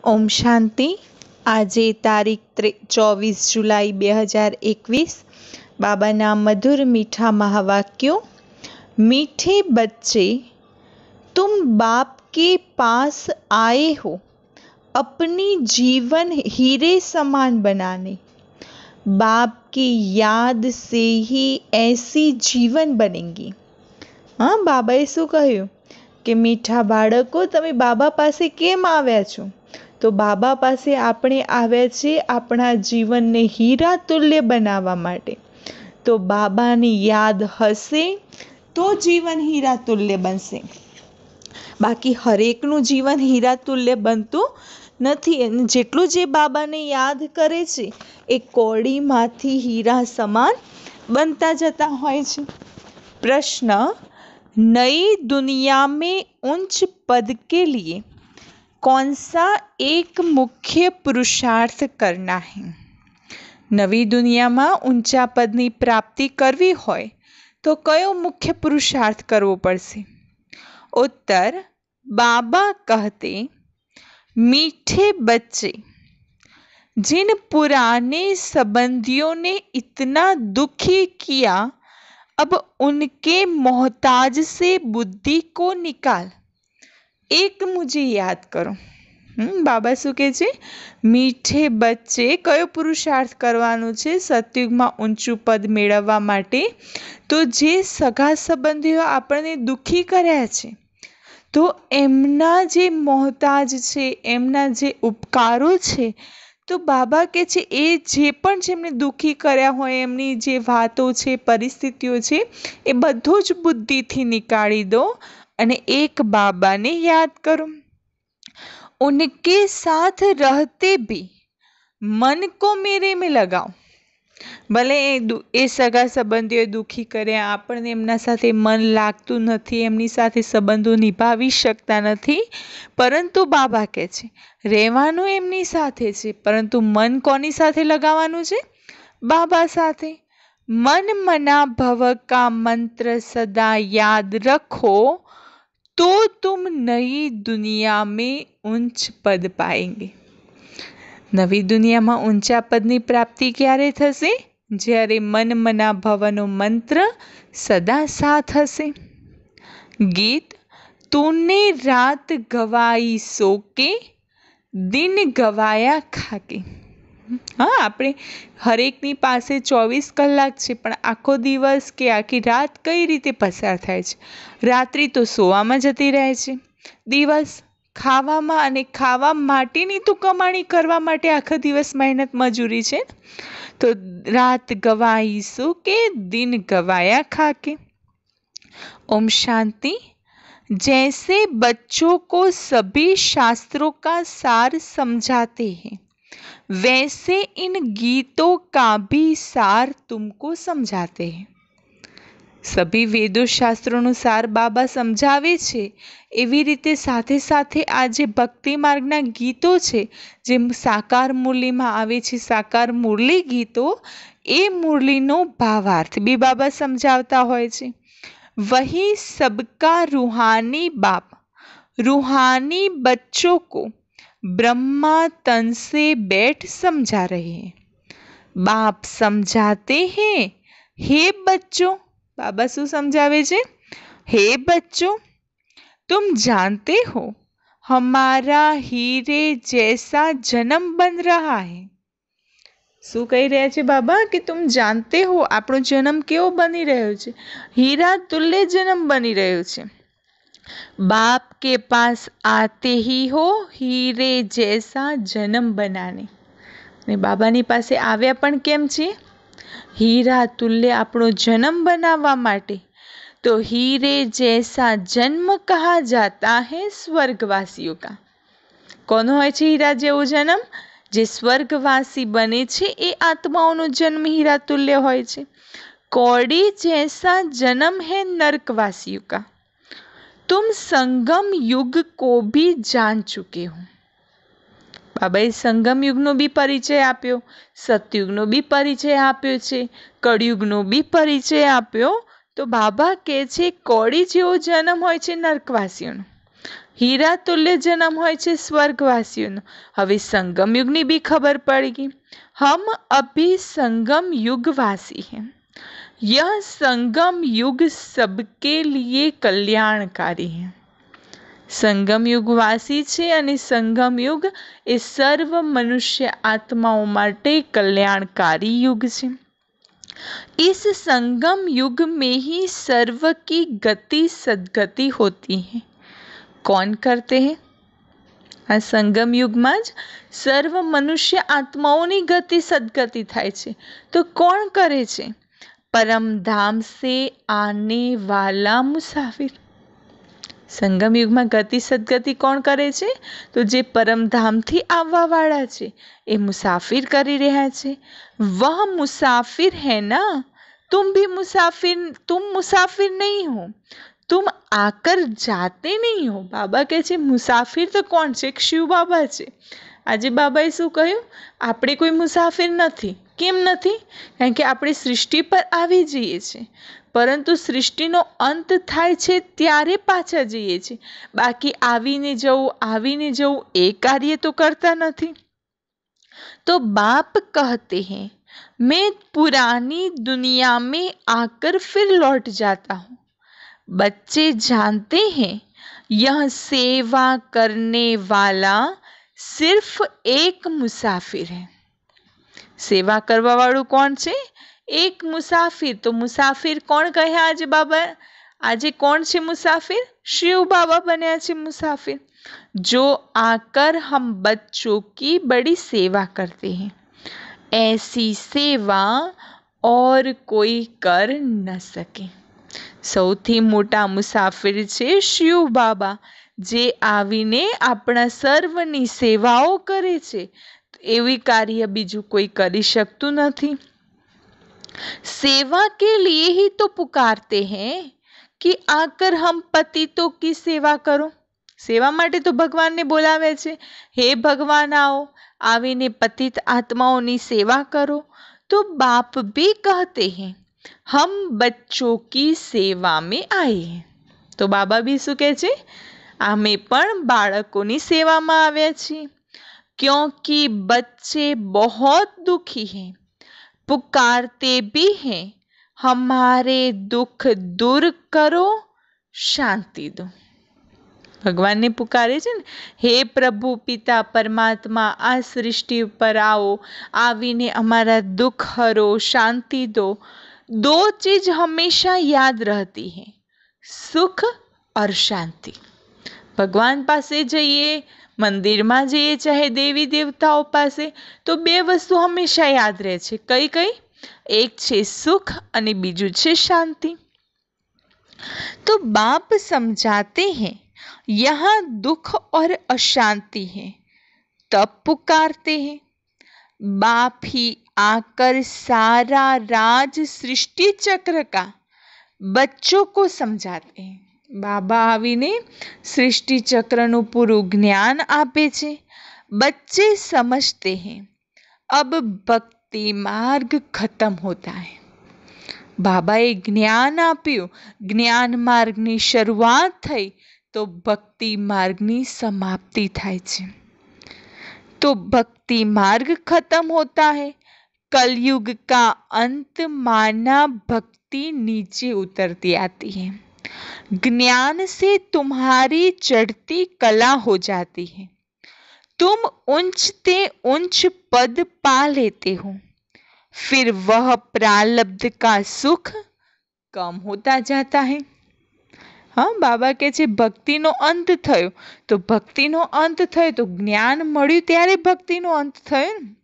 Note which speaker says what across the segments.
Speaker 1: ओम शांति। આજે તારીખ 24 जुलाई 2021। बाबाना मधुर मीठा महावाक्यों। मीठे बच्चे, तुम बाप के पास आए हो अपनी जीवन हीरे समान बनाने। बाप की याद से ही ऐसी जीवन बनेगी। हाँ, बाबाए શું કહ્યું કે મીઠા બાળકો, તમે બાબા પાસે કેમ આવ્યા છો? તો બાબા પાસે આપણે આવ્યા છીએ આપણા જીવનને હીરા તુલ્ય બનાવવા માટે। તો બાબાની યાદ હશે તો જીવન હીરા તુલ્ય બનશે, બાકી હરેકનું જીવન હીરા તુલ્ય બનતું નથી। જેટલું જે બાબાને યાદ કરે છે એ કોડીમાંથી હીરા સમાન બનતા જતા હોય છે। प्रश्न, नई दुनिया में उच्च पद के लिए कौन सा एक मुख्य पुरुषार्थ करना है? नवी दुनिया में ऊंचा पदनी प्राप्ति करवी होय तो कयो मुख्य पुरुषार्थ करवो पड़से? उत्तर, बाबा कहते, मीठे बच्चे, जिन पुराने संबंधियों ने इतना दुखी किया, अब उनके मोहताज से बुद्धि को निकाल, एक मुझे याद करो। बाबा शू कहे छे? मीठे बच्चे कयो पुरुषार्थ करवानो छे सतयुगमां ऊंचुं पद मेळववा माटे? तो जे सगा संबंधीओ आपणे दुखी कर्या छे तो एमना जे मोहताज छे, एमना जे उपकारो छे, तो बाबा कहे छे ए जे पण जेमने दुखी कर्या होय, एमनी जे वातो छे, परिस्थितिओ छे, ए बधुं ज बुद्धिथी निकाળી दो अने एक बाबाने याद करो। उनके साथ रहते भी मन को मेरे में लगाओ। भले ए सगा संबंधीओ दुखी करे, आपणे एमना साथे मन लागतुं नथी, एमनी साथे संबंधो निभावी शकता नथी, परंतु बाबा कहे छे रहेवानुं एमनी साथे छे, परंतु मन कोनी साथे लगावानुं छे? बाबा साथे। मन मना भव का मंत्र सदा याद रखो तो तुम नई दुनिया में उच्च पद पाएंगे। नवी दुनिया में ऊंचा पदनी प्राप्ति क्यारे थशे? ज्यारे मन मना भवनो मंत्र सदा साथ हशे। गीत, तूने रात गवाई सो के, दिन गवाया खाके। हाँ, આપણે હરેકની પાસે 24 કલાક છે, પણ આખો દિવસ કે આખી રાત કઈ રીતે પસાર થાય છે? રાત્રિ તો સોવામાં જતી રહે છે, દિવસ ખાવામાં અને ખાવા માટેની તો કમાણી કરવા માટે આખો દિવસ મહેનત મજૂરી છે। તો રાત ગવાઈ સो के, दिन गवाया खाके। ओम शांति। जैसे बच्चों को सभी शास्त्रों का सार समझाते हैं, वैसे इन गीतों का भी सार तुमको समझाते हैं। सभी वेदों शास्त्रों सार बाबा समझावे छे, एवी रीते साथे साथे आज भक्ति मार्गना गीतो छे, जे साकार मुरली में आवे छे, साकार मुरली गीतो, ए मुरलीनो भावार्थ भी बाबा समझावता होय छे। वही सबका रूहानी बाप रूहानी बच्चों को ब्रह्मा तन से बैठ समझा रहे हैं। बाप समझाते हैं, हे बच्चों, बाबा शू समझावे छे? हे बच्चों, तुम जानते हो हमारा हीरे जैसा जन्म बन रहा है। शू कही रह्या छे बाबा? कि तुम जानते हो आपणो जन्म केवो बनी रह्यो छे? हीरा तुल्य जन्म बनी रह्यो छे। बाप के पास आते ही हो हीरे जैसा जन्म बनाने। ने बाबानी पासे आव्या पण केम छे? हीरा तुल्य आपणो जन्म बनावा माटे। तो हीरे जैसा जन्म कहा जाता है स्वर्गवासियों का। कोनो होय छे हीरा जेवो जन्म? जे स्वर्गवासी बने छे ए आत्माओनो जन्म हीरा तुल्य होय छे। कौड़ी जैसा जन्म है नरकवासियों का। तुम संगम युग को भी जान चुके हो। बाबाए संगम युगनो भी परिचय आप्यो, सतयुगनो भी परिचय आप्यो छे, कळयुगनो भी परिचय आप्यो। तो बाबा कहे छे कौड़ी जेवो जन्म होय छे नरकवासीओनो, હીરા તુલ્ય જન્મ હોય છે સ્વર્ગવાસીઓનો। હવે संगम युगની भी खबर पड़ेगी। हम अभी संगम युगवासी हैं। यह संगम युग सबके लिए कल्याणकारी है। संगम युगवासी છે અને संगम युग એ સર્વ મનુષ્ય આત્માઓ માટે कल्याणकारी युग છે। इस संगम युग में ही सर्व की गति सद्गति होती है। कौन करते हैं? આ સંગમ યુગમાં જ સર્વ મનુષ્ય આત્માઓની ગતિ સદગતિ થાય છે। તો કોણ કરે છે? परमधाम से आने वाला मुसाफिर। संगम युग में गति सदगति कौन करे छे? तो जे परमधाम थी आवा वाला छे ए मुसाफिर करी रहा छे। वह मुसाफिर है ना, तुम भी मुसाफिर, तुम मुसाफिर नहीं हो, तुम आकर जाते नहीं हो। बाबा कहे छे मुसाफिर तो कोण छे? शिव बाबा छे। આજે બાબાએ શું કહ્યું? આપણે કોઈ મુસાફિર નથી। કેમ નથી? કારણ કે આપણે સૃષ્ટિ પર આવી જઈએ છીએ, પરંતુ સૃષ્ટિનો અંત થાય છે ત્યારે પાછા જઈએ છીએ। બાકી આવીને જવું એ કાર્ય તો કરતા નથી। तो बाप कहते हैं मैं पुरानी दुनिया में आकर फिर लौट जाता हूँ। बच्चे जानते हैं यह सेवा करने वाला सिर्फ एक मुसाफिर है। सेवा करवा वाळू कोण छे? एक मुसाफिर। तो मुसाफिर कोण कह्या आज बाबा? આજે કોણ છે મુસાફિર? शिव बाबा बन्या छे मुसाफिर। जो आकर हम बच्चों की बड़ी सेवा करते हैं। ऐसी सेवा और कोई कर न सके। સૌથી મોટા મુસાફિર છે શિવ બાબા, જે આવીને આપણા સર્વની સેવાઓ કરે છે। એવી કાર્ય બીજું કોઈ કરી શકતું નથી। सेवा के लिए ही तो पुकारते हैं कि आकर हम पतितों की सेवा करो। सेवा માટે તો ભગવાનને બોલાવે છે, હે ભગવાન आओ, આવીને પતિત આત્માઓની સેવા કરો। तो बाप भी कहते हैं हम बच्चों की सेवा में आए हैं। तो बाबा भी શું કહે છે? અમે પણ બાળકોની સેવામાં આવ્યા છીએ। क्योंकि बच्चे बहुत दुखी हैं, पुकारते भी हैं हमारे दुख दूर करो, शांति दो। भगवान ने पुकारे छे ने, हे प्रभु पिता परमात्मा आ सृष्टि पर आओ, आवीने अमारा दुख हरो, शांति दो। दो चीज हमेशा याद रहती है, सुख और शांति। भगवान पासे जइए, मंदिर में जइए, चाहे देवी देवताओं पासे, तो बे वस्तु हमेशा याद रहे छे। कई कई? एक छे सुख अने बीजू छे शांति। तो बाप समझाते हैं यहाँ दुख और अशांति है, तब पुकारते हैं। बाप ही आकर सारा राज सृष्टि चक्र का बच्चों को समझाते हैं। बाबा आवीने सृष्टि चक्रનું પૂરું જ્ઞાન આપે છે। बच्चे समझते हैं अब भक्ति मार्ग खत्म होता है। बाबाए ज्ञान आप्યું, જ્ઞાન માર્ગની શરૂઆત થઈ તો ભક્તિ માર્ગની સમાપ્તિ થાય છે। तो भक्ति मार्ग खत्म होता है, कलयुग का अंत माना भक्ति नीचे उतरती आती है। ज्ञान से तुम्हारी चढ़ती कला हो जाती है, तुम ऊंचते ऊंच पद पा लेते हो। फिर वह प्रारब्ध का सुख कम होता जाता है। हाँ, बाबा कहे छे भक्तिनो अंत थयो, तो भक्तिनो अंत थयो तो ज्ञान मळ्युं त्यारे भक्तिनो अंत थयो ने।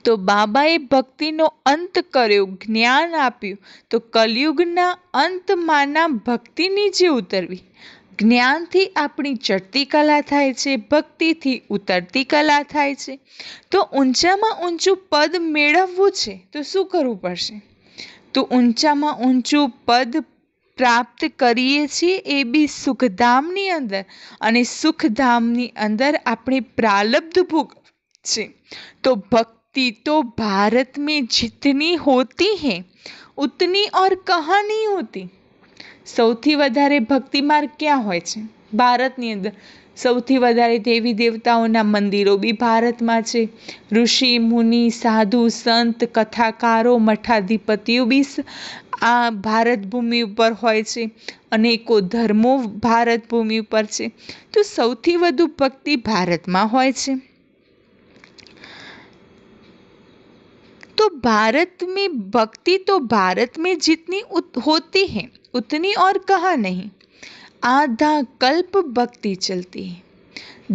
Speaker 1: तो बाबाए भक्तिनो अंत कर्यो, ज्ञान आप्युं, तो कलयुगना अंतमाना भक्ति नीचे उतरवी। ज्ञानथी आपणी चढ़ती कला थाय छे, भक्तिथी उतरती कला थाय छे। तो ऊंचामां ऊंचुं पद मेळववुं छे तो शुं करवुं पड़शे? तो ऊंचामां ऊंचुं पद प्राप्त करीए छीए ए बी सुखधामनी अंदर, अने सुखधामनी अंदर आपणे प्रारब्ध भोग छे। तो भक्ति तो भारत में जितनी होती है उतनी और कहाँ नहीं होती। सौथी वधारे भक्ति मार्ग क्या होय छे? ભારતની અંદર સૌથી વધારે દેવી દેવતાઓના મંદિરો બી ભારતમાં છે. ઋષિ મુનિ સાધુ સંત કથાકારો મઠાધિપતિઓ બી આ ભારત ભૂમિ ઉપર હોય છે. અનેકો ધર્મો ભારત ભૂમિ ઉપર છે. તો સૌથી વધુ ભક્તિ ભારતમાં હોય છે. तो भारत में भक्ति तो भारत में जितनी होती है उतनी और कहाँ नहीं. आधा कल्प भक्ति चलती है.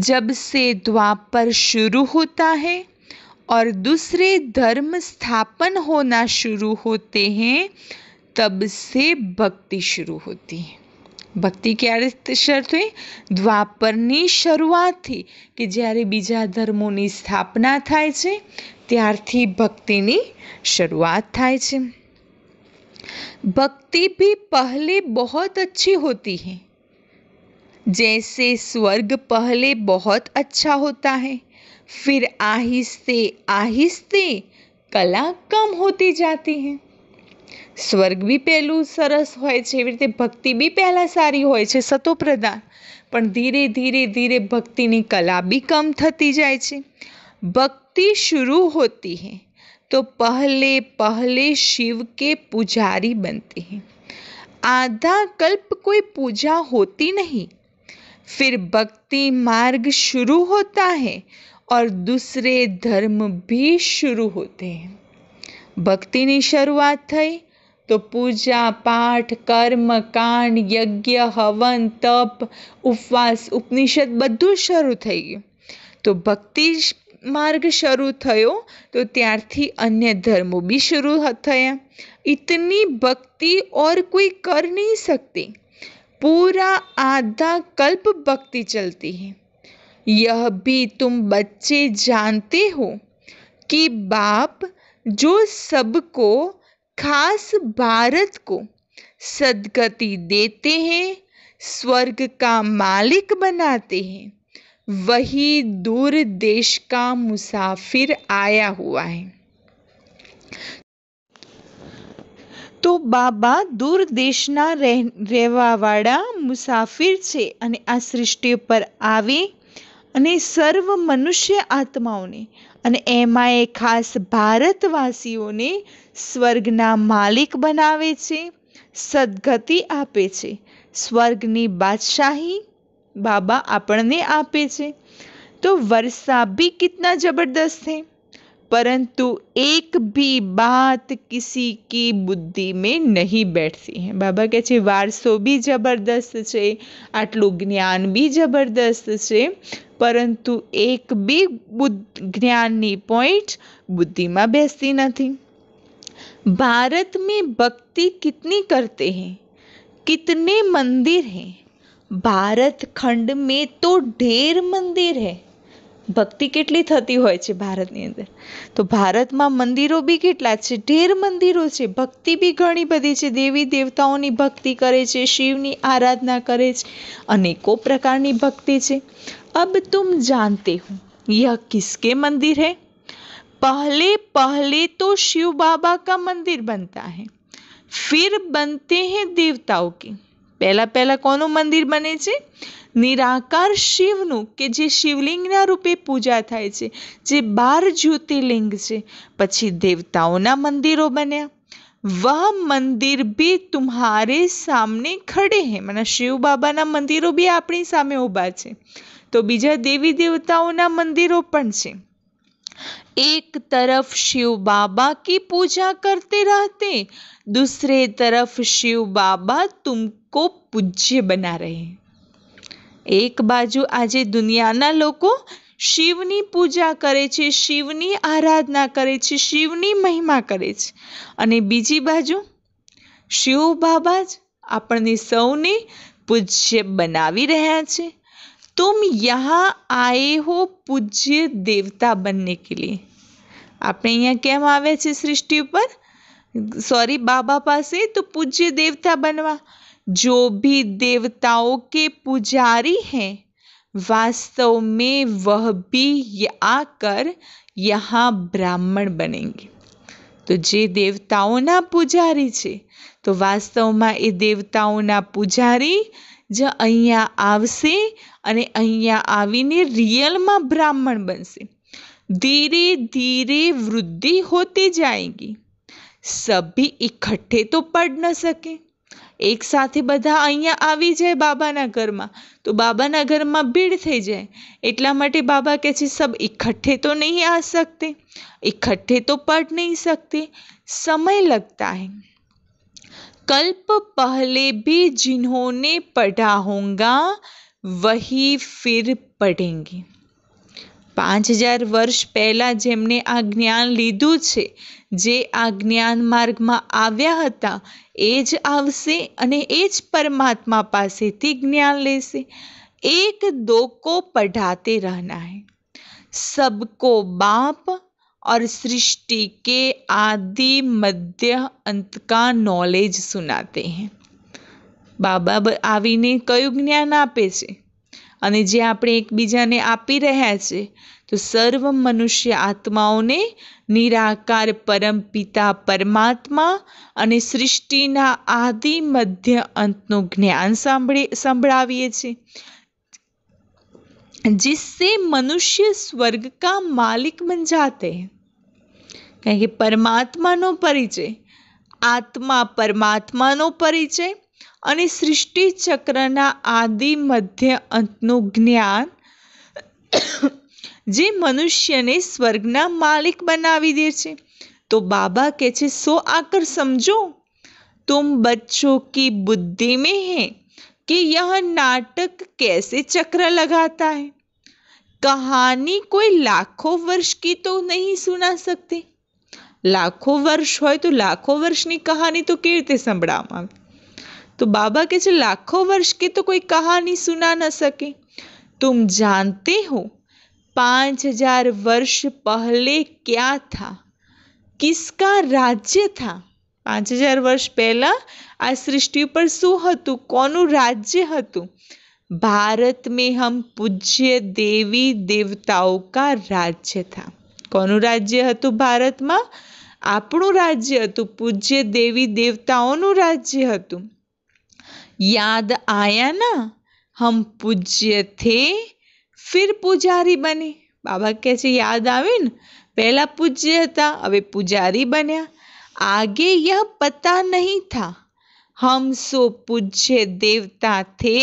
Speaker 1: जब से द्वापर शुरू होता है और दूसरे धर्म स्थापन होना शुरू होते हैं तब से भक्ति शुरू होती है. ભક્તિ ક્યારે શરૂ થઈ? દ્વાપરની શરૂઆતથી, કે જ્યારે બીજા ધર્મોની સ્થાપના થાય છે ત્યારથી ભક્તિની શરૂઆત થાય છે. भक्ति भी पहले बहुत अच्छी होती है. जैसे स्वर्ग पहले बहुत अच्छा होता है, फिर आहिस्ते आहिस्ते कला कम होती जाती है. સ્વર્ગ બી પહેલું સરસ હોય છે, એવી રીતે ભક્તિ બી પહેલાં સારી હોય છે, સતોપ્રધાન. પણ ધીરે ધીરે ધીરે ભક્તિની કલા બી કમ થતી જાય છે. भक्ति शुरू होती है तो पहले पहले शिव के पुजारी बनते हैं. आधा कल्प कोई पूजा होती नहीं. फिर भक्ति मार्ग शुरू होता है और दूसरे धर्म भी शुरू होते हैं. ભક્તિની શરૂઆત થઈ તો પૂજા પાઠ કર્મ કાંડ યજ્ઞ હવન તપ ઉપવાસ ઉપનિષદ બધું શરૂ થઈ ગયું. તો ભક્તિ માર્ગ શરૂ થયો તો ત્યારથી અન્ય ધર્મો બી શરૂ થયા. इतनी भक्ति और कोई कर नहीं सकती. पूरा आधा कल्प भक्ति चलती है. यह भी तुम बच्चे जानते हो कि बाप जो सबको खास भारत को सद्गति देते हैं स्वर्ग का मालिक बनाते हैं वही दूर देश का मुसाफिर आया हुआ है. તો બાબા દૂર દેશના રહેવાવાળા મુસાફિર છે અને આ સૃષ્ટિ ઉપર આવે અને સર્વ મનુષ્ય આત્માઓને અને એમાંય ખાસ ભારતવાસીઓને સ્વર્ગના માલિક બનાવે છે, સદ્ગતિ આપે છે. સ્વર્ગની બાદશાહી બાબા આપણને આપે છે. તો वर्षा भी कितना जबरदस्त है, परंतु एक भी बात किसी की बुद्धि में नहीं बैठती है. બાબા કહે છે વારસો બી જબરદસ્ત છે, આટલું જ્ઞાન બી જબરદસ્ત છે, પરંતુ એક બી જ્ઞાનની પોઈન્ટ બુદ્ધિમાં બેસતી નથી. भारत में भक्ति कितनी करते हैं, कितने मंदिर हैं. भारत खंड में तो ढेर मंदिर है. ભક્તિ કેટલી થતી હોય છે ભારતની અંદર? તો ભારતમાં મંદિરો બી કેટલા છે? ઢેર મંદિરો છે. ભક્તિ બી ઘણી બધી છે. દેવી દેવતાઓની ભક્તિ કરે છે, શિવની આરાધના કરે છે, અનેકો પ્રકારની ભક્તિ છે. अब तुम जानते हो यह किसके मंदिर है. पहले पहले तो शिव बाबा का मंदिर बनता है, फिर बनते हैं देवताओं के. પહેલા પહેલા કોનું મંદિર બને છે? નિરાકાર શિવનું, કે જે શિવલિંગના રૂપે પૂજા થાય છે, જે 12 જ્યોતિર્લિંગ છે. પછી દેવતાઓના મંદિરો બન્યા. वह मंदिर भी तुम्हारे सामने खड़े हैं. મને શિવ બાબાના મંદિરો બી આપણી સામે ઊભા છે. તો બીજા દેવી દેવતાઓના મંદિરો પણ છે. एक तरफ शिव बाबा की पूजा करते रहते, दूसरे तरफ शिव बाबा तुमको पूज्य बना रहे. એક બાજુ આજે દુનિયાના લોકો શિવની પૂજા કરે છે, શિવની આરાધના કરે છે, શિવની મહિમા કરે છે, અને બીજી બાજુ શિવ બાબા જ આપણને સૌને પૂજ્ય બનાવી રહ્યા છે. तुम यहाँ आए हो पूज्य देवता बनने के लिए. આપણે અહીંયા કેમ આવે છે સૃષ્ટિ ઉપર? બાબા પાસે તો પૂજ્ય દેવતા બનવા. जो भी देवताओं के पुजारी हैं वास्तव में वह भी आकर यहाँ ब्राह्मण बनेंगे. तो जे देवताओना पुजारी छे तो वास्तवમાં એ દેવતાઓના પૂજારી જે અહીંયા આવશે અને અહીંયા આવીને रियल ब्राह्मण बनसे। धीरे धीरे वृद्धि होती जाएगी। सभी इकट्ठे तो पढ़ न सके। एक સાથે બધા અહીંયા આવી જાય બાબાના ઘરમાં તો બાબાના ઘરમાં ભીડ થઈ જાય, એટલા માટે બાબા કહે છે સબ इकट्ठे तो नहीं आ सकते, इकट्ठे तो पढ़ नहीं सकते, समय लगता है। कल्प पहले भी जिन्होंने पढ़ा होगा वही फिर पढ़ेंगे। 5000 વર્ષ પહેલાં જેમણે આ જ્ઞાન લીધું છે, જે આ જ્ઞાન માર્ગમાં આવ્યા હતા એ જ આવશે અને એ જ પરમાત્મા પાસેથી જ્ઞાન લેશે। एक दो को पढ़ाते रहना है। सबको बाप और सृष्टि के आदि मध्य अंत का नॉलेज सुनाते हैं। बाबा आवीने कયું જ્ઞાન આપે છે અને જે આપણે એકબીજાને આપી રહ્યા છે તો સર્વ મનુષ્ય આત્માઓને નિરાકાર પરમ પિતા પરમાત્મા અને સૃષ્ટિના આદિ મધ્ય અંતનું જ્ઞાન સંભળાવીએ છીએ, जिससे मनुष्य स्वर्ग का मालिक बन जाते हैं। કારણ કે પરમાત્માનો પરિચય, આત્મા પરમાત્માનો પરિચય અને સૃષ્ટિ ચક્રના આદિ મધ્ય અંતનું જ્ઞાન જે મનુષ્યને સ્વર્ગના માલિક બનાવી દે છે। તો બાબા કહે છે सो आकर समझो तुम बच्चों की बुद्धि में है कि यह नाटक कैसे चक्र लगाता है। कहानी कोई लाखों वर्ष की तो नहीं सुना सकते। लाखों वर्ष हो तो लाखों वर्षनी कहानी तो केवी रीते संभळाववां आवे। तो बाबा कहे छे लाखों वर्ष की तो कोई कहानी सुना न सके। तुम जानते हो 5000 वर्ष पहले क्या था, किसका राज्य था। 5000 वर्ष पहला आ सृष्टि पर शू हतुं, कोनु राज्य हतुं। भारत में हम पूज्य देवी देवताओं का राज्य था। कोनु राज्य हतुं भारत में? આપણું राज्य हतुं, पूज्य देवी देवताओं राज्य हतुं। याद आया ना, हम पूज्य थे फिर पुजारी बने। बाबा कहे छे याद आवे ने, पहला पूज्य था हवे पुजारी बन्या। आगे यह पता नहीं था, हम सो पूज्य देवता थे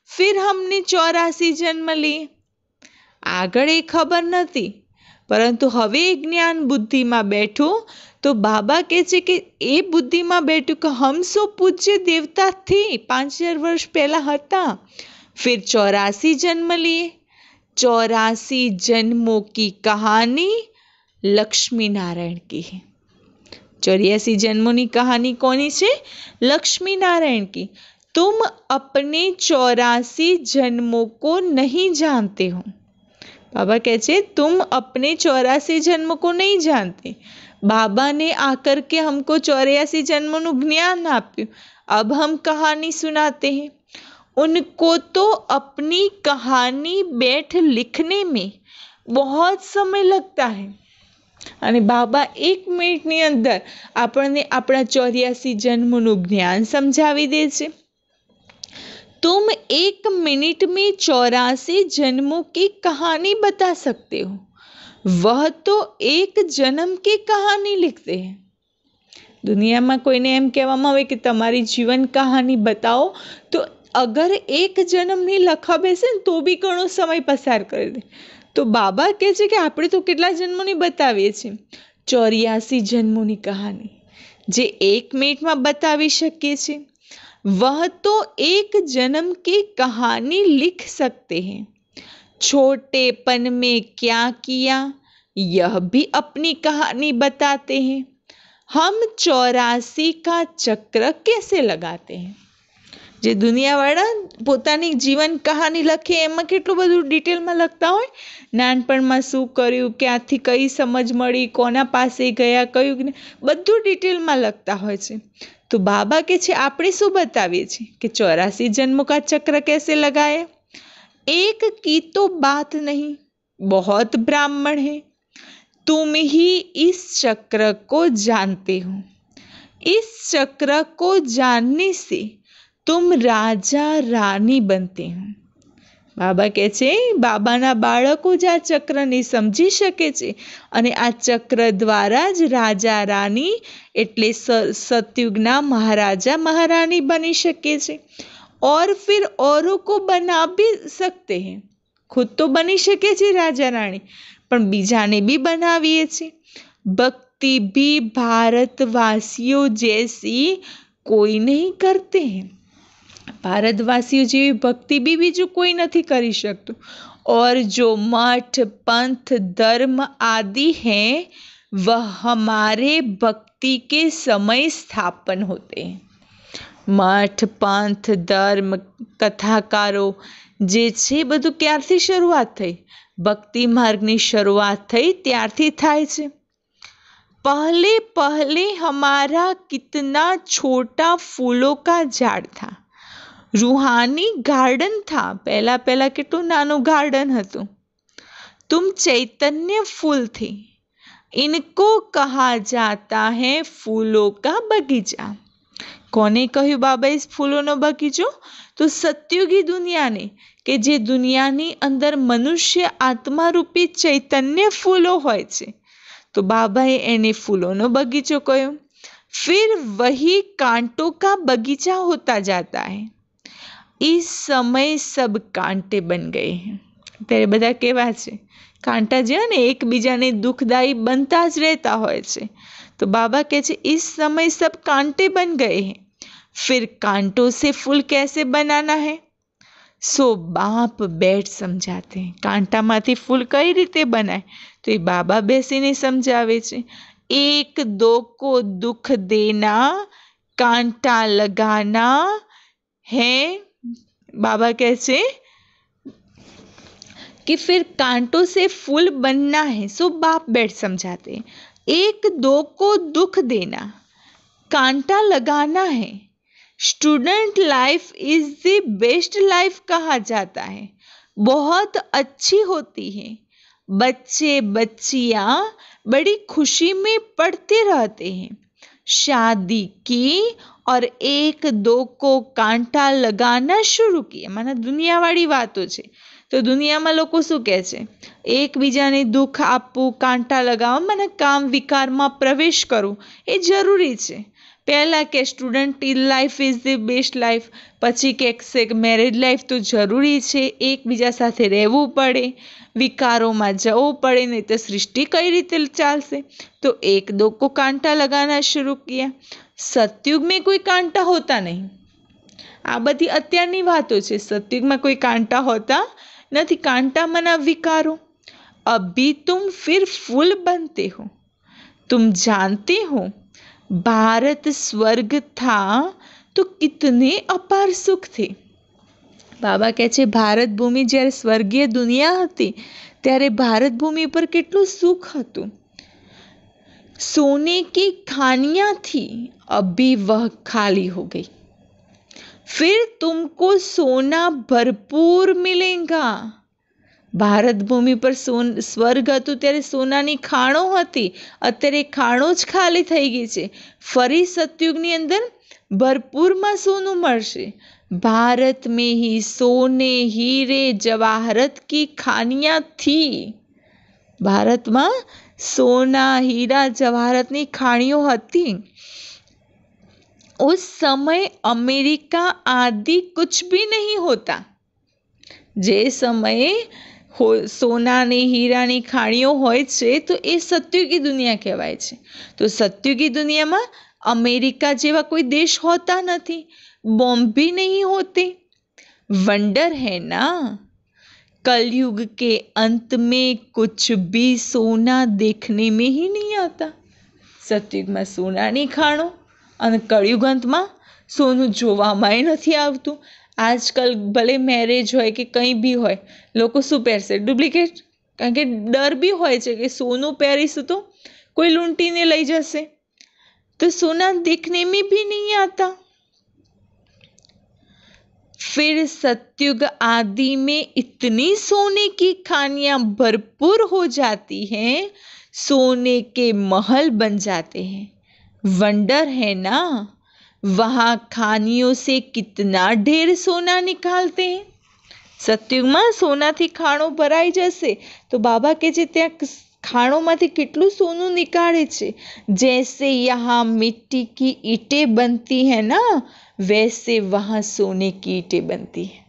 Speaker 1: फिर हमने 84 जन्म लिए। આગળ એ ખબર નથી, પરંતુ હવે જ્ઞાન બુદ્ધિમાં બેઠું તો બાબા કહે છે કે એ બુદ્ધિમાં બેઠું કે હમ સો પૂજ્ય દેવતા થે, 5000 વર્ષ પહેલા હતા, फिर 84 जन्म लिए। 84 जन्मों की कहानी लक्ष्मी नारायण की है। 84 जन्मों की कहानी कोनी छे? लक्ष्मी नारायण की। तुम अपने 84 जन्मों को नहीं जानते हो। बाबा कहते तुम अपने 84 जन्म को नहीं जानते। बाबा ने आकर के हमको 84 जन्मों ज्ञान आप्યું। अब हम कहानी सुनाते हैं। उनको तो अपनी कहानी बैठ लिखने में बहुत समय लगता है અને બાબા 1 મિનિટની અંદર આપણને આપણા 84 જન્મનું જ્ઞાન સમજાવી દે છે। तुम 1 मिनट में 84 जन्मों की कहानी बता सकते हो, वह तो एक जन्म की कहानी लिखते हैं। दुनिया में कोईने एम कहेवामां आवे कि तमारी जीवन कहानी बताओ, तो अगर 1 जन्मनी लखवा बेसे तो भी घणो समय पसार कर दे। तो बाबा कहे छे कि आपणे तो केटला जन्मोनी बतावीए छीए, 84 जन्मोनी कहानी जे 1 मिनिट में बतावी शकीए छीए। वह तो एक जन्म की कहानी लिख सकते हैं। छोटेपन में क्या किया यह भी अपनी कहानी बताते हैं। हम 84 का चक्र कैसे लगाते हैं। जे दुनियावाळा पोतानी जीवन कहानी लखे एमां केटલું બધું ડિટેલમાં લખતા હોય, નાનપણમાં શું કર્યું, ક્યાંથી કઈ સમજ મળી, કોના પાસે ગયા, કયું બધું ડિટેલમાં લખતા હોય છે। तो बाबा के छे आपणे शू बतावीए छे कि 84 जन्मों का चक्र कैसे लगाया। एक की तो बात नहीं, बहुत ब्राह्मण है। तुम ही इस चक्र को जानते हो। इस चक्र को जानने से तुम राजा रानी बनते हो। બાબા કહે છે બાબાના બાળકો જ આ ચક્રને સમજી શકે છે અને આ ચક્ર દ્વારા જ રાજા રાની એટલે सतयुगना महाराजा महारानी बनी શકે છે और फिर औरों को बना भी सकते हैं। खुद तो बनी શકે છે राजा रानी પણ બીજાને भी बनाવીએ છીએ। भक्ति भी भारतवासियों जैसी कोई नहीं करते हैं। भारतवासियों જેવી भक्ति भी બીજું कोई नहीं કરી શકતું। और जो मठ पंथ धर्म आदि हैं वह हमारे भक्ति के समय स्थापन होते हैं। मठ पंथ धर्म कथाकारो જે છે બધું ક્યારથી શરૂઆત થઈ? ભક્તિ માર્ગની શરૂઆત થઈ ત્યારથી થાય છે। पहले पहले हमारा कितना छोटा फूलों का झाड़ था। रूहानी गार्डन था। पहला पहला कितु नानु गार्डन हतु। तुम चैतन्य फूल थे। इनको कहा जाता है फूलों का बगीचा। कोने कह્યું बाबा इस फूलोनो बगीचो? तो सत्युगी दुनिया ने કે જે દુનિયાની અંદર મનુષ્ય આત્મા રૂપી ચૈતન્ય ફૂલો હોય છે तो बाबाए एने फूलोनो बगीचो कह्यो। फिर वही कांटों का बगीचा होता जाता है। इस समय सब कांटे बन गए हैं। तेरे बधा केवा छे कांटा जे ने एकबीजाने दुखदायी बनता ज रहता होय छे। तो बाबा कहे छे इस समय सब कांटे बन गए हैं। फिर कांटों से फूल कैसे बनाना है? सो बाप बैठ समझाते हैं। कांटा माथी फूल कई रीते बनाय तो ये बाबा बेसीने समझावे छे। एक दो को दुख देना कांटा लगाना है। बाबा कहते कि फिर कांटों से फूल बनना है। सो बाप बैठ समझाते हैं। एक दो को दुख देना कांटा लगाना है। Student life is the best life कहा जाता है। बहुत अच्छी होती है। बच्चे बच्चियां बड़ी खुशी में पढ़ते रहते हैं। शादी की और एक दो को कांटा लगाना शुरू किया। माना दुनिया वाली बातों छे तो दुनिया में लोग शू कहे छे एक बीजाने दुख आपवू कांटा लगावा माने काम विकार में प्रवेश करो ए जरूरी छे। पहला के student life is the best life पछी के मैरिड लाइफ तो जरूरी है। एक बीजा साथे रहवू पड़े विकारों में जवू पड़े नहीं तो सृष्टि कई रीते चालशे। तो एक दो को कांटा लगाना शुरू किया। सतयुग में कोई कांटा होता नहीं। आ बधी अत्यारनी वातो छे। सतयुग में कोई कांटा होता नहीं। कांटा मना विकारों। अभी तुम फिर फूल बनते हो। तुम जानते हो भारत स्वर्ग था तो कितने अपार सुख थे। बाबा कहे छे भारत भूमि ज्यारे स्वर्गीय दुनिया हती त्यारे भारत भूमि पर केटलुं सुख हतुं। सोने की खानियां थी अभी वह खाली हो गई। फिर तुमको सोना भरपूर मिलेगा। भारत भूमि पर स्वर्ग हतुं त्यारे सोनानी खाणो हती अत्यारे खाणो ज खाली थई गई छे। फरी सतयुगनी अंदर भरपूर में सोनू मळशे। भारत में ही सोने हीरे जवाहरत की खानियां थी। भारत में सोना हीरा जवाहरत नी खाणियों हती। उस समय अमेरिका आदि कुछ भी नहीं होता। जे समय सोना ने हीरा नी खाणियों होय छे तो ए सत्युगी दुनिया कहेवाय छे। तो सत्युगी दुनिया में अमेरिका जेवा कोई देश होता नहीं। बॉम्ब भी नहीं होते। वंडर है ना। कलयुग के अंत में कुछ भी सोना देखने में ही नहीं आता। सतयुग में सोना नहीं खाणो और कलयुग अंत में सोनू जोवामांय नहीं आवतुं। आजकल भले मैरेज होय कि कई भी होय लोग शू पहेरशे डुप्लिकेट कारण के डर भी होय छे कि सोनू पहेरीशुं तो कोई लूंटीने लई जशे। तो सोना देखने में भी नहीं आता। फिर सतयुग आदि में इतनी सोने की खानियां भरपूर हो जाती हैं सोने के महल बन जाते हैं। वंडर है ना। वहाँ खानियों से कितना ढेर सोना निकालते हैं। સતયુગમાં સોનાથી ખાણો ભરાઈ જશે તો બાબા કહે છે ત્યાં ખાણોમાંથી કેટલું સોનું નીકાળે છે। जैसे यहाँ मिट्टी की ईंटें बनती है ना, वैसे वहाँ सोने की ईंटें बनती है।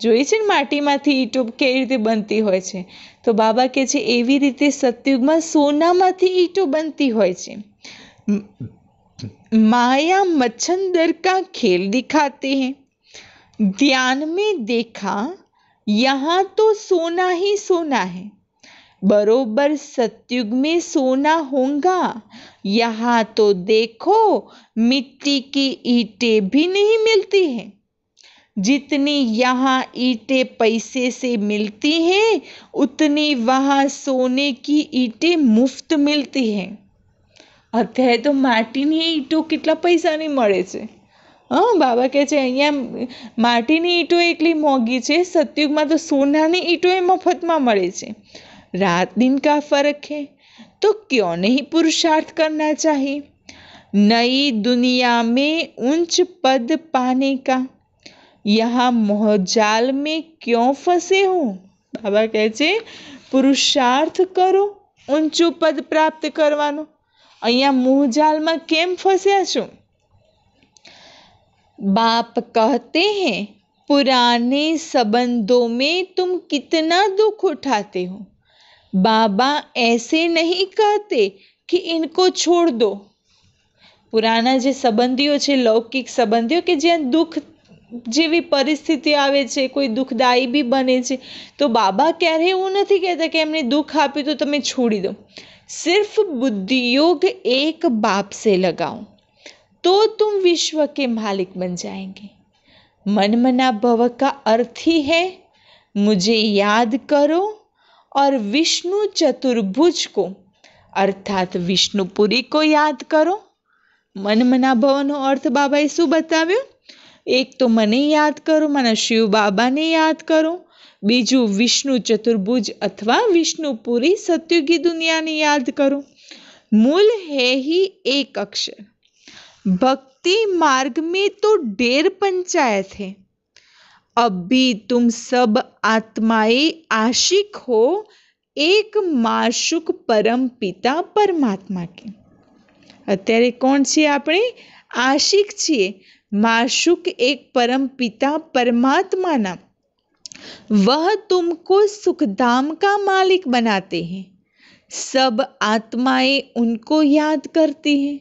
Speaker 1: જોઈ છે ને માટીમાંથી ઈંટો કેવી રીતે બનતી હોય છે, તો બાબા કહે છે એવી રીતે સતયુગમાં સોનામાંથી ઈંટો બનતી હોય છે। माया मच्छंदर का खेल दिखाते हैं। ध्यान में देखा यहाँ तो सोना ही सोना है, बरोबर सतयुग में सोना होगा। यहाँ तो देखो मिट्टी की ईंटें भी नहीं मिलती हैं। जितनी यहाँ ईंटें पैसे से मिलती हैं, उतनी वहाँ सोने की ईंटें मुफ्त मिलती हैं। અત્યારે તો માટીની ઈંટો કેટલા પૈસાની મળે છે। હા, બાબા કહે છે અહીંયા માટીની ઈંટો એટલી મોંઘી છે, સતયુગમાં તો સોનાની ઈંટો એ મફતમાં મળે છે। रात दिन का फर्क है तो क्यों नहीं पुरुषार्थ करना चाहिए। नई दुनिया में ऊंच पद पाने का यहाँ मोहजाल में क्यों फंसे हो। बाबा કહે છે પુરુષાર્થ કરો ઊંચું પદ પ્રાપ્ત કરવાનો, અહીંયા મોહજાલમાં કેમ ફસ્યા છો। बाप कहते हैं पुराने संबंधों में तुम कितना दुख उठाते हो। बाबा ऐसे नहीं कहते कि इनको छोड़ दो। पुराना जे संबंधीओ छे, लौकिक संबंधीओ के ज्यां दुख જેવી પરિસ્થિતિ આવે છે, કોઈ દુઃખદાયી બી બને છે, તો બાબા ક્યારે એવું નથી કહેતા કે એમને દુઃખ આપ્યું તો તમે છોડી દો। सिर्फ बुद्धि योग एक बाप से लगाओ तो तुम विश्व के मालिक बन जाएंगे। मन मना भव का अर्थ ही है मुझे याद करो और विष्णु चतुर्भुज को अर्थात विष्णुपुरी को याद करो। मन मना भवनो अर्थ बाबाए શું બતાવ્યો? એક તો મને યાદ કરો, મને શિવ બાબાને યાદ કરો, બીજું વિષ્ણુ ચતુર્ભુજ अथवा विष्णुपुरी सत्युगी दुनिया ने याद करो। मूल है ही एक अक्षर। भक्ति मार्ग में तो ढेर पंचायत है। अब भी तुम सब आत्माएं आशिक हो एक माशुक परम पिता परमात्मा के। અત્યારે કોણ છીએ આપણે? આશિક છીએ माशुक एक परम पिता परमात्मा। वह तुमको सुखधाम का मालिक बनाते हैं। सब आत्माएं उनको याद करती हैं।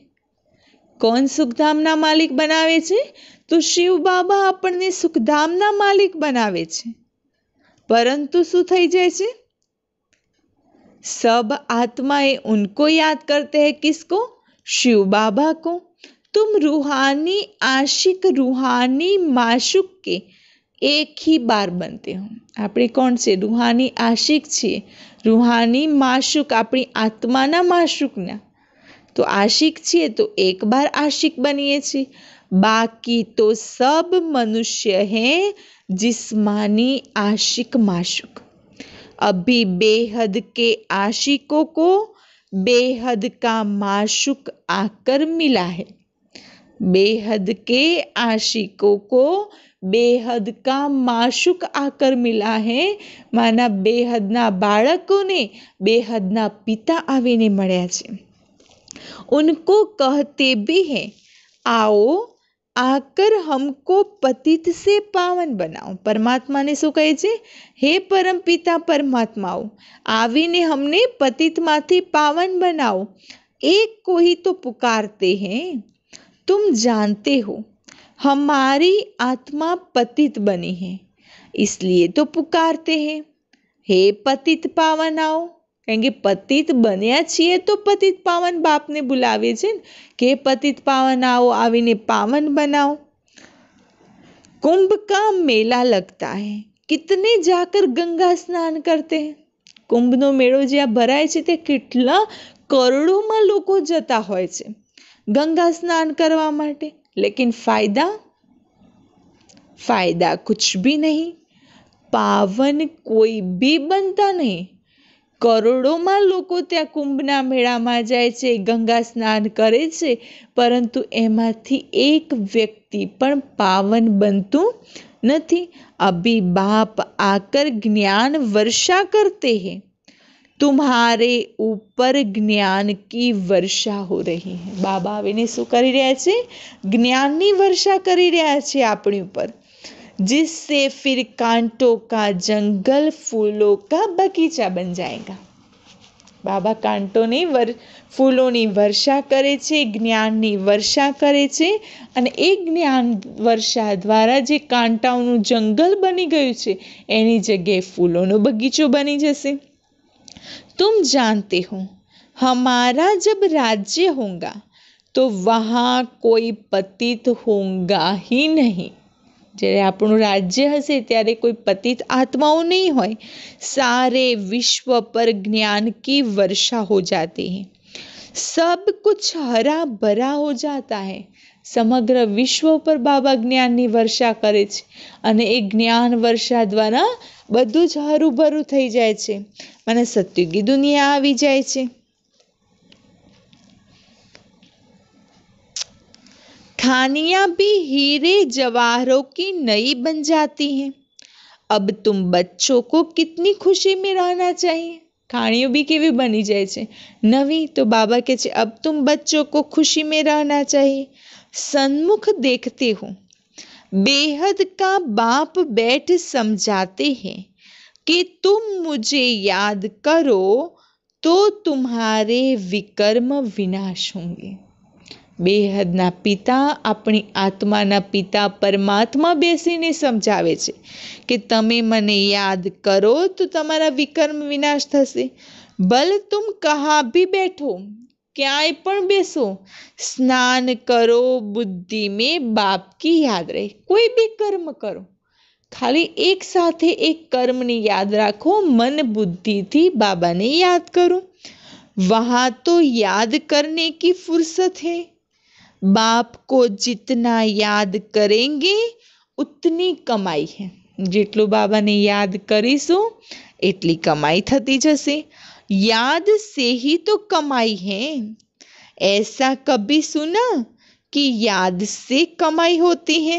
Speaker 1: कौन सुखधामना मालिक बनावे छे? तो शिव बाबा આપણને સુખધામના માલિક બનાવે છે, પરંતુ શું થઈ જાય છે? सब आत्माएं उनको याद करते हैं। किसको? शिव बाबा को। तुम रूहानी आशिक रूहानी माशुक के एक ही बार बनते हो। આપણે કોણ છે? રૂહાની આશિક છીએ, રૂહાની માશુક આપણી આત્માના માશુકના। તો આશિક છીએ તો એક બાર આશિક બનીએ છીએ। બાકી તો सब मनुष्य हैं जिस्मानी आशिक माशुक। अभी बेहद के आशिकों को बेहद का माशुक आकर मिला है। बेहद के आशिकों को बेहद का माशुक आकर मिला है, माना बेहदना बाळकोने बेहदना पिता आवीने मळ्या छे। उनको कहते भी हैं आओ आकर हमको पतित से पावन बनाओ। परमात्मा ने शू कहे छे? हे परम पिता परमात्माओ, आवीने हमने पतित माथी पावन बनाओ। एक को ही तो पुकारते हैं। तुम जानते हो हमारी आत्मा पतित बनी है, इसलिए तो पुकारते हैं हे पतित पावन आओ। कहेंगे पतित बन्या छीए तो पतित पावन बाप ने बुलावे छे के पतित पावन आओ, आवीने पावन बनाओ। कुंभ का मेला लगता है, कितने जाकर गंगा स्नान करते हैं। कुंभनो मेळो ज्यां भराय छे ते કેટલા કરોડોમાં લોકો જતા હોય છે गंगा स्नान करवा माटे, लेकिन फायदा कुछ भी नहीं। पावन कोई भी बनता नहीं, કરોડોમાં લોકો ત્યાં કુંભના મેળામાં જાય છે, ગંગા સ્નાન કરે છે, પરંતુ એમાંથી એક વ્યક્તિ પણ પાવન બનતું નથી। अभी बाप आकर ज्ञान वर्षा करते हैं, तुम्हारे ऊपर ज्ञान की वर्षा हो रही है। बाबा आવીને શું કરી રહ્યા છે? જ્ઞાનની વર્ષા કરી રહ્યા છે આપણી ઉપર। जिससे फिर कांटों का जंगल फूलों का बगीचा बन जाएगा। બાબા કાંટોની ફૂલોની વર્ષા કરે છે, જ્ઞાનની વર્ષા કરે છે, અને એ જ્ઞાન વર્ષા દ્વારા જે કાંટાઓનું જંગલ બની ગયું છે એની જગ્યાએ ફૂલોનો બગીચો બની જશે। तुम जानते हो हमारा जब राज्य होगा तो वहाँ कोई पतित होगा ही नहीं। જ્યારે આપણું રાજ્ય હશે ત્યારે કોઈ પતિત આત્માઓ નહીં હોય। सारे विश्व पर ज्ञान की वर्षा हो जाती है, सब कुछ हरा भरा हो जाता है। સમગ્ર વિશ્વ પર બાબા જ્ઞાનની વર્ષા કરે છે અને એ જ્ઞાન વર્ષા દ્વારા બધું જ હરુભરું થઈ જાય છે, મને સત્યુગી દુનિયા આવી જાય છે। खानियां भी हीरे जवाहरों की नई बन जाती हैं। अब तुम बच्चों को कितनी खुशी में रहना चाहिए। खाणियों भी केवी बनी जाए छे नवी, तो बाबा के छे अब तुम बच्चों को खुशी में रहना चाहिए। सन्मुख देखते हो बेहद का बाप बैठ समझाते हैं कि तुम मुझे याद करो तो तुम्हारे विकर्म विनाश होंगे। બેહદના પિતા આપણી આત્માના પિતા પરમાત્મા બેસીને સમજાવે છે કે તમે મને યાદ કરો તો તમારા વિકર્મ વિનાશ થશે। ભલે तुम कहाँ भी बैठो, ક્યાંય પણ બેસો, સ્નાન કરો, બુદ્ધિ में बाप की याद रहे। કોઈ બી કર્મ કરો, ખાલી એક સાથે એક કર્મની યાદ રાખો, મન બુદ્ધિથી બાબાને યાદ કરો। वहाँ तो याद करने की फुर्सत है। बाप को जितना याद करेंगे उतनी कमाई है। જેટલું બાબાને યાદ કરીશું એટલી કમાઈ થતી જશે। याद से ही तो कमाई है। ऐसा कभी सुना कि याद से कमाई होती है?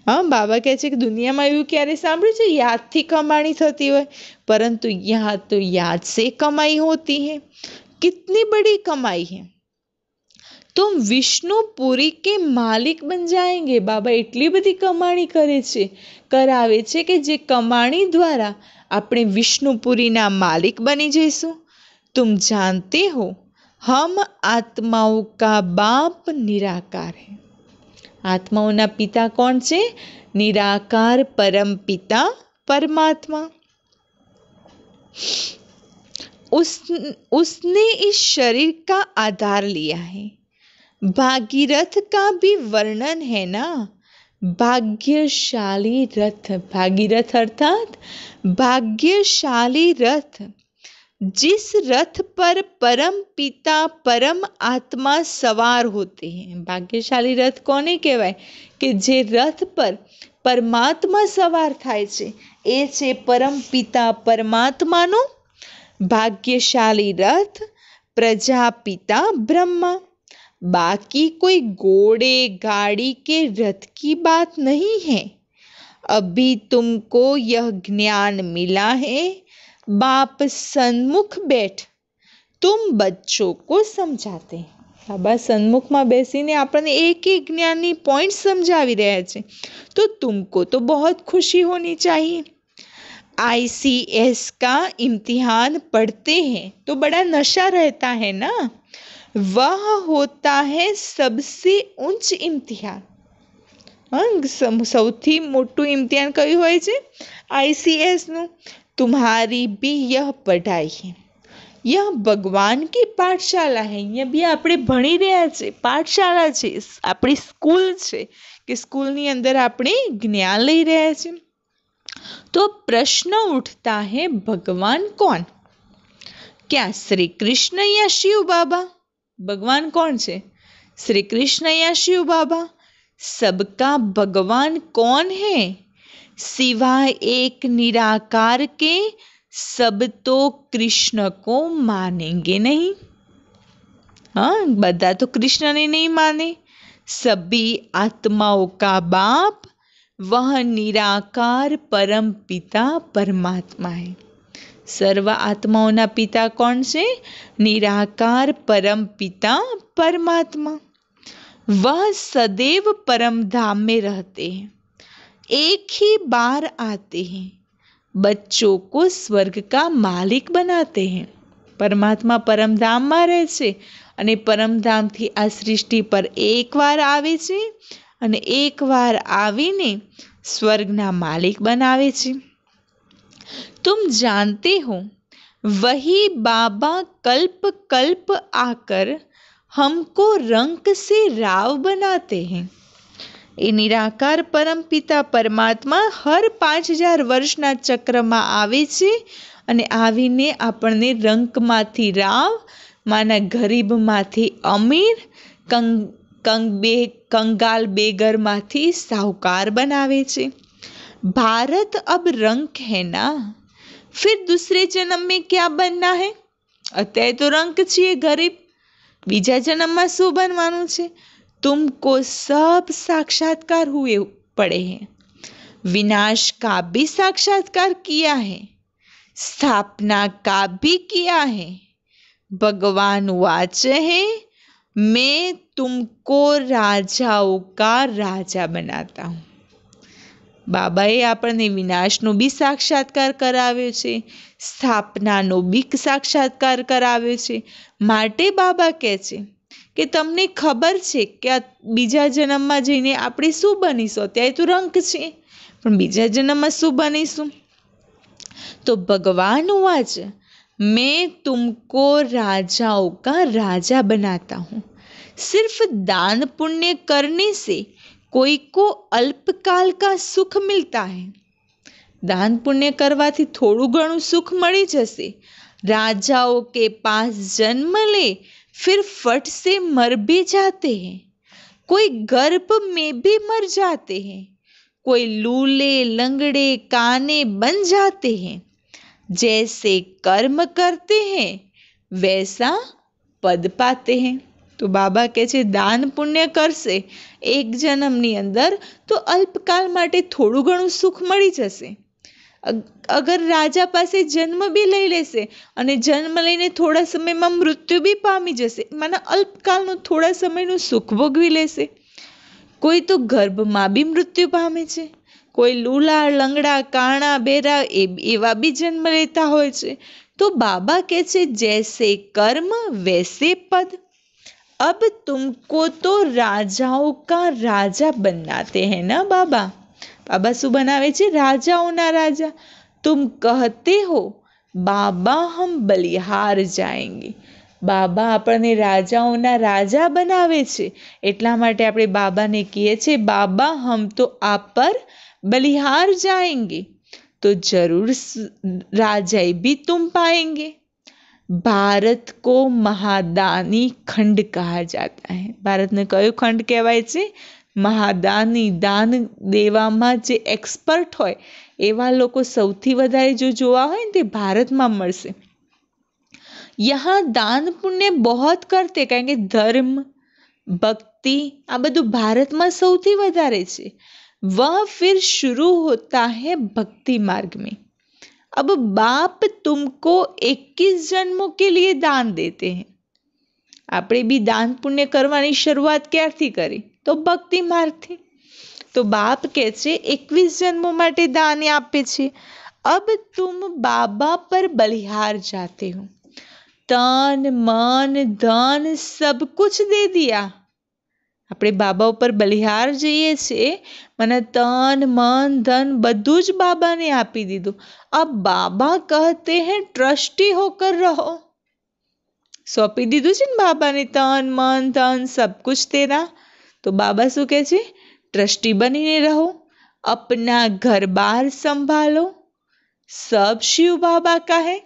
Speaker 1: हाँ, बाबा કહે છે કે દુનિયામાં એવું ક્યારે સાંભળ્યું છે યાદથી કમાણી થતી હોય, પરંતુ यहाँ तो याद से कमाई होती है। कितनी बड़ी कमाई है। तुम विष्णुपुरी के मालिक बन जाएंगे। बाबा એટલી બધી કમાણી કરે છે, કરાવે છે કે જે કમાણી દ્વારા આપણે વિષ્ણુપુરીના માલિક બની જઈશું। तुम जानते हो हम आत्माओं का बाप निराकार है। आत्माओंना पिता कौन છે? निराकार परम पिता परमात्मा। उसने इस शरीर का आधार लिया है। भागीरथ का भी वर्णन है ना, भाग्यशाली रथ। भागीरथ अर्थात भाग्यशाली रथ, जिस रथ पर परम पिता परम आत्मा सवार होते हैं। भाग्यशाली रथ कोने कहेवाय? कि जे रथ पर परमात्मा सवार थाय छे ए छे परम पिता परमात्मानो भाग्यशाली रथ प्रजापिता ब्रह्मा। बाकी कोई घोड़े गाड़ी के रथ की बात नहीं है। अभी तुमको यह ज्ञान मिला है, बाप सन्मुख बैठ तुम बच्चों को समझाते हैं। बाबा सन्मुखમાં બેસીને આપણને એક એક જ્ઞાનની પોઈન્ટ સમજાવી રહ્યા છે, तो तुमको तो बहुत खुशी होनी चाहिए। ICS का इम्तिहान पढ़ते हैं तो बड़ा नशा रहता है ना, वह होता है सबसे उच्च इम्तिहान। સૌથી મોટું ઇમ્તિહાન કયું હોય છે? ICS નું। तुम्हारी भी यह पढ़ाई है, यह भगवान की पाठशाला है। અહીંયા બી આપણે ભણી રહ્યા છે, પાઠશાળા છે, આપણી સ્કૂલ છે કે સ્કૂલની અંદર આપણે જ્ઞાન લઈ રહ્યા છે। तो प्रश्न उठता है भगवान कौन? क्या श्री कृष्ण या शिव बाबा? भगवान कौन છે? श्री कृष्ण या शिव बाबा? सबका भगवान कौन है? सिवाय एक निराकार के सब तो कृष्ण को मानेंगे नहीं। हाँ, બધા तो कृष्ण ने नहीं माने। सभी आत्माओं का बाप वह निराकार परम पिता परमात्मा है। સર્વ આત્માઓના પિતા કોણ છે? નિરાકાર પરમ पिता परमात्मा। वह सदैव परम धाम में रहते हैं, एक ही बार आते हैं, बच्चों को स्वर्ग का मालिक बनाते हैं। પરમાત્મા પરમધામમાં રહે છે અને પરમધામથી આ સૃષ્ટિ પર એકવાર આવે છે અને એકવાર આવીને સ્વર્ગના માલિક બનાવે છે। तुम जानते हो वही बाबा कल्प कल्प आकर हमको रंक से राव बनाते हैं। એ નિરાકાર પરમ પિતા પરમાત્મા હર 5000 વર્ષના ચક્રમાં આવે છે અને આવીને આપણને રંકમાંથી રાવ, માના ગરીબમાંથી અમીર, કંગાલ બેગરમાંથી સાહુકાર બનાવે છે। भारत अब रंक है ना, फिर दूसरे जन्म में क्या बनना है? અત્યારે તો રંક છીએ ગરીબ, બીજા જન્મમાં શું બનવાનું છે? तुमको सब साक्षात्कार हुए पड़े हैं, विनाश का भी साक्षात्कार किया है, स्थापना का भी किया है। भगवान वाच है, मैं तुमको राजाओं का राजा बनाता हूँ। બાબાએ આપણને વિનાશનો બી સાક્ષાત્કાર કરાવ્યો છે, સ્થાપનાનો બી સાક્ષાત્કાર કરાવ્યો છે। માટે બાબા કહે છે કે તમને ખબર છે કે આ બીજા જન્મમાં જઈને આપણે શું બનીશું? અત્યારે તો રંક છે, પણ બીજા જન્મમાં શું બનીશું? તો ભગવાન વાચ, मैं तुमको राजाओं का राजा बनाता हूँ। सिर्फ दान पुण्य करने से कोई को अल्पकाल का सुख मिलता है। दान पुण्य करवाથી થોડું ઘણું સુખ મળી જશે। राजाओं के पास जन्म ले फिर फट से मर भी जाते हैं, कोई गर्भ में भी मर जाते हैं, कोई लूले लंगड़े काने बन जाते हैं। जैसे कर्म करते हैं वैसा पद पाते हैं। તો બાબા કહે છે દાન પુણ્ય કરશે એક જન્મની અંદર તો અલ્પકાલ માટે થોડું ઘણું સુખ મળી જશે। અગર રાજા પાસે જન્મ બી લઈ લેશે અને જન્મ લઈને થોડા સમયમાં મૃત્યુ બી પામી જશે, માના અલ્પકાલનું થોડા સમયનું સુખ ભોગવી લેશે। કોઈ તો ગર્ભમાં બી મૃત્યુ પામે છે, કોઈ લૂલા લંગડા કાણા બેરા એવા બી જન્મ લેતા હોય છે। તો બાબા કહે છે જૈસે કર્મ વૈસે પદ। अब तुमको तो राजाओं का राजा बनाते हैं ना बाबा। बाबा शू बनावे छे? राजाओना राजा। तुम कहते हो बाबा हम बलिहार जाएंगे। बाबा आपणे राजाओना राजा बनावे छे એટલા માટે આપણે બાબાને કહીએ છીએ બાબા हम तो आप पर बलिहार जाएंगे, तो जरूर राजाई भी तुम पाएंगे। ભારત કો મહાદાની ખંડ કहा जाता है। ભારતને કયો ખંડ કહેવાય છે? મહાદાની। દાન દેવામાં જે એક્સપર્ટ હોય એવા લોકો સૌથી વધારે જો જોવા હોય ને તે ભારતમાં મળશે। यहाँ दान पुण्य बहुत करते, કારણ કે ધર્મ ભક્તિ આ બધું ભારતમાં સૌથી વધારે છે। वह फिर शुरू होता है भक्ति मार्ग में। अब बाप तुमको 21 जन्मों के लिए दान देते हैं। આપણે બી દાન પુણ્ય કરવાની શરૂઆત ક્યારથી કરી? તો ભક્તિ માર્ગથી। તો બાપ કહે છે 21 જન્મો માટે દાન આપે છે। अब तुम बाबा पर बलिहार जाते हो, तन मन धन सब कुछ दे दिया। આપણે બાબા ઉપર બલિહાર જઈએ છીએ, મને તન મન ધન બધું જ બાબાને આપી દીધું। अब बाबा कहते हैं ट्रस्टी होकर रहो। सौंपी દીધું છે ને બાબાને તન મન ધન सब कुछ तेरा। तो बाबा શું કહે છે? ट्रस्टी बनीने रहो, अपना घर बार संभालो, सब शिव बाबा का है।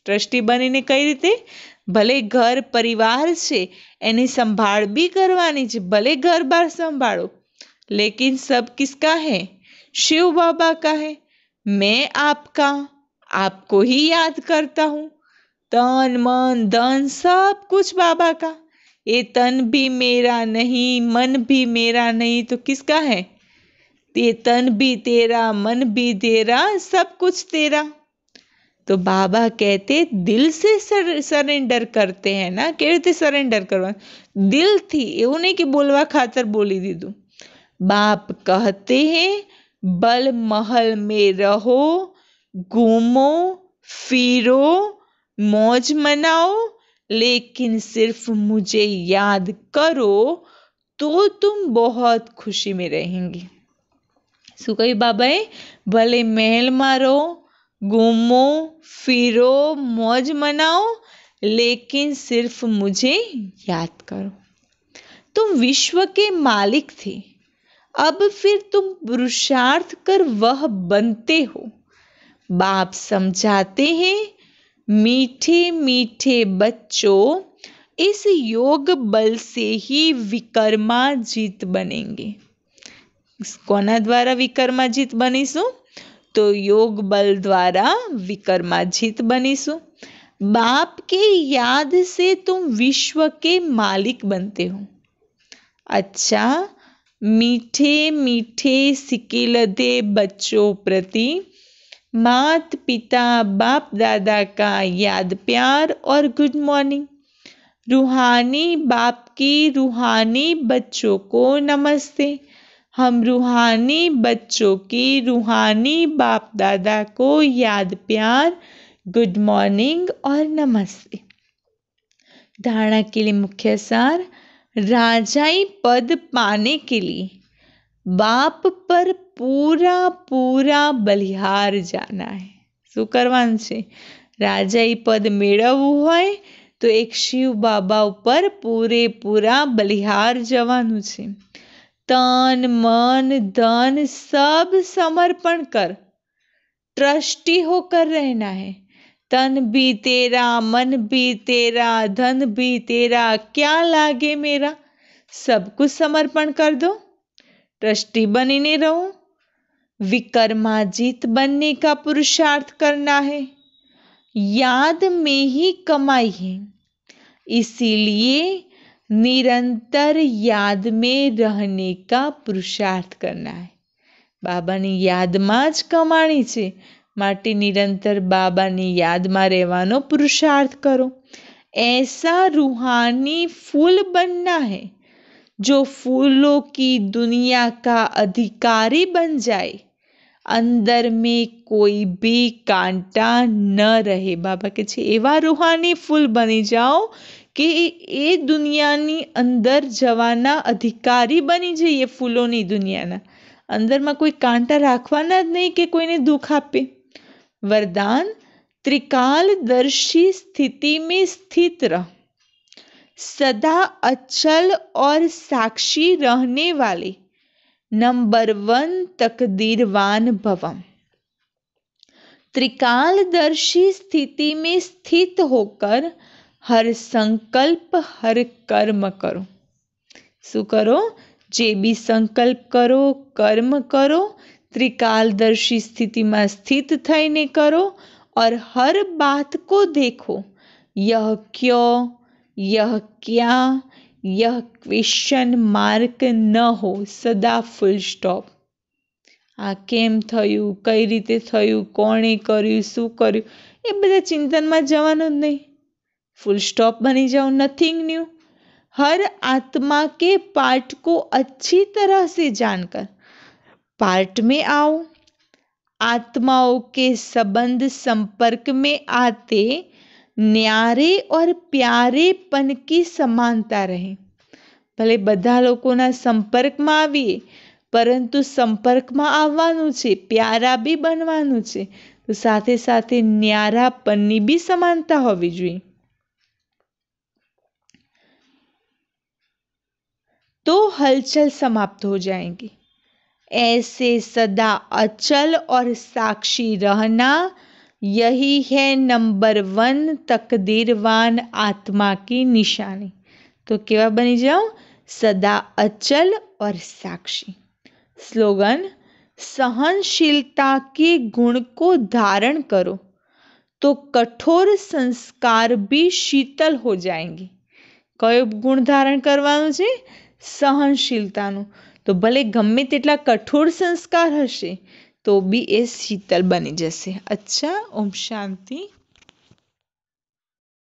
Speaker 1: ट्रस्टी बनीने કઈ રીતે? ભલે ઘર પરિવાર છે એની સંભાળ બી કરવાની છે, ભલે ઘર બાર સંભાળો, लेकिन सब किसका है? शिव बाबा का है। मैं आपका, आपको ही याद करता हूँ। तन मन धन सब कुछ बाबा का। ये तन भी मेरा नहीं, मन भी मेरा नहीं, तो किसका है? ये तन भी तेरा, मन भी तेरा, सब कुछ तेरा। तो बाबा कहते दिल से सरेंडर करते हैं ना। કેવી રીતે સરેન્ડર કરવા? દિલથી, એવું નહીં કે બોલવા ખાતર બોલી દીધું। बाप कहते हैं बल महल में रहो, घूमो फिरो, मौज मनाओ, लेकिन सिर्फ मुझे याद करो तो तुम बहुत खुशी में रहेंगे। શું કહ્યું બાબાએ? ભલે મહેલમાં રહો, घूमो फिरो, मौज मनाओ, लेकिन सिर्फ मुझे याद करो। तुम विश्व के मालिक थे, अब फिर तुम पुरुषार्थ कर वह बनते हो। बाप समझाते हैं, मीठे मीठे बच्चों, इस योग बल से ही विकर्माजीत बनेंगे। कोना द्वारा विकर्माजीत बनीશું? तो योग बल द्वारा विकर्माजीत बनीશું। बाप के याद से तुम विश्व के मालिक बनते हो। अच्छा, मीठे मीठे सिकिलधे बच्चों प्रति मात पिता बाप दादा का याद प्यार और गुड मॉर्निंग। रूहानी बाप की रूहानी बच्चों को नमस्ते। हम रूहानी बच्चों की रूहानी बाप दादा को याद प्यार, गुड मॉर्निंग और नमस्ते। धारणा के लिए मुख्य सार। राजाई पद पाने के लिए बाप पर पूरा पूरा बलिहार जाना है। શું કરવાનું છે? રાજાઈ પદ મેળવવું હોય તો એક શિવ બાબા ઉપર પૂરેપૂરા બલિહાર જવાનું છે। तन मन धन सब समर्पण कर, ट्रस्टी होकर रहना है। तन भी तेरा, मन भी तेरा, धन भी तेरा, क्या लागे मेरा, सब कुछ समर्पण कर दो। ट्रस्टी बनीने रहो। विकर्माजीत बनने का पुरुषार्थ करना है। याद में ही कमाई है, इसीलिए निरंतर याद में रहने का पुरुषार्थ करना है। बाबानी यादમાં જ કમાણી છે, માટે નિરંતર બાબાની યાદમાં રહેવાનો પુરુષાર્થ કરો। ऐसा रूहानी फूल बनना है जो फूलों की दुनिया का अधिकारी बन जाए। अंदर में कोई भी कांटा न रहे। बाबा के छे एवा रूहानी फूल बनी जाओ કે એ દુનિયાની અંદર જવાના અધિકારી બની જઈએ। ફૂલોની દુનિયાના અંદરમાં કોઈ કાંટા રાખવાના જ નહીં કે કોઈને દુઃખ આપે। वरदान, त्रिकालदर्शी स्थिति में स्थित रह, सदा अचल और साक्षी रहने वाले नंबर 1 तकदीरवान भवम। त्रिकालदर्शी स्थिति में स्थित होकर हर संकल्प हर कर्म करो। શું કરો? જે બી સંકલ્પ કરો, કર્મ કરો, त्रिकालदर्शी स्थिति में स्थित थईने करो और हर बात को देखो। यह क्यों, यह क्या, यह क्वेश्चन मार्क न हो, सदा फुल स्टॉप। आ केम थयुं, कई रीते थयुं, कोणे कर्युं, शुं कर्युं, ए बधा चिंतन में जवानुं ज नहीं। फुल स्टॉप बनी जाओ, नथिंग न्यू। हर आत्मा के पार्ट को अच्छी तरह से जानकर पार्ट में आओ। आत्माओं के संबंध संपर्क में आते न्यारे और प्यारेपन की समानता रहे। भले बधा लोकोना संपर्क में आवीए, परंतु संपर्क में आववानुं छे, प्यारा भी बनवानुं छे, तो साथे साथे न्यारापननी भी समानता होवी जोईए। तो हलचल समाप्त हो जाएंगी। ऐसे सदा अचल और साक्षी रहना, यही है नंबर 1 तकदीरवान आत्मा की निशानी। तो केवा बनी जाओ? सदा अचल और साक्षी। स्लोगन, सहनशीलता के गुण को धारण करो तो कठोर संस्कार भी शीतल हो जाएंगे। कयो गुण धारण करવાનો છે? સહનશીલતાનું। તો ભલે ગમે તેટલા કઠોર સંસ્કાર હશે તો બી એ શીતલ બની જશે। અચ્છા, ઓમ શાંતિ।